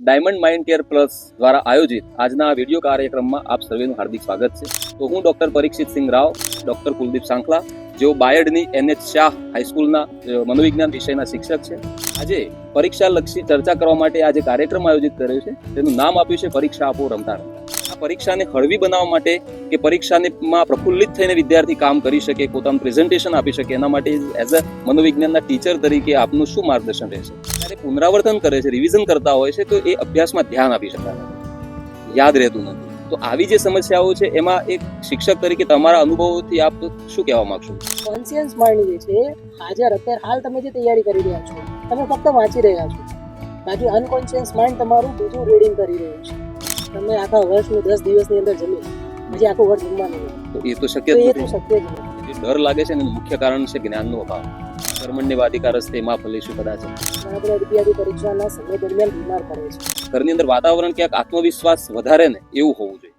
Diamond mind care plus દ્વારા આયોજિત આજના આ વિડીયો કાર્યક્રમમાં આપ સર્વેનું હાર્દિક સ્વાગત છે. તો હું ડોક્ટર પરીક્ષિત સિંહ રાવ, ડોક્ટર કુલદીપ સાંખલા, જેઓ બાયડની NH શાહ હાઈસ્કૂલના મનોવિજ્ઞાન વિષયના શિક્ષક છે. આજે પરીક્ષાલક્ષી ચર્ચા કરવા માટે આજે કાર્યક્રમ આયોજિત કર્યો છે. તેનું નામ આપ્યું છે પરીક્ષા આપો રમતા રમતા. આ પરીક્ષાને હળવી બનાવવા માટે કે પરીક્ષામાં પ્રફુલ્લિત થઈને વિદ્યાર્થી કામ કરી શકે, પોતાનું પ્રેઝન્ટેશન આપી શકે, એના માટે એઝ અ મનોવિજ્ઞાનના ટીચર તરીકે આપનું શું માર્ગદર્શન રહેશે? જ્યારે પુનરાવર્તન કરે છે, રિવિઝન કરતા હોય છે, તો એ અભ્યાસમાં ધ્યાન આપી શકતા નથી, યાદ રહેતું નથી. તો આવી જે સમસ્યાઓ છે એમાં એક શિક્ષક તરીકે તમારા અનુભવોથી આપ શું કહેવા માંગશો? કોન્શિયસ માઇન્ડ જે છે હાજર અત્યારે હાલ તમે જે તૈયારી કરી રહ્યા છો, તમે ફક્ત વાંચી રહ્યા છો, બાકી અનકોન્શિયસ માઇન્ડ તમારું બીજું રીડિંગ કરી રહ્યું છે. તમે આખા વર્ષનું 10 દિવસની અંદર જમી પછી આખું વર્ષ જમવાનું તો એ તો શક્ય તો જ એ તો નથી. શક્ય જ નથી. જે ડર લાગે છે ને એનું મુખ્ય કારણ છે જ્ઞાનનો અભાવ. કર્મણ્યવાધિકાર રસ્તે માં ફલીશું કદાચ. ઘણા બધા વિદ્યાર્થી પરીક્ષાના સમય દરમિયાન બીમાર પડે છે. ઘરની અંદર વાતાવરણ ક્યાંક આત્મવિશ્વાસ વધારે ને એવું હોવું જોઈએ.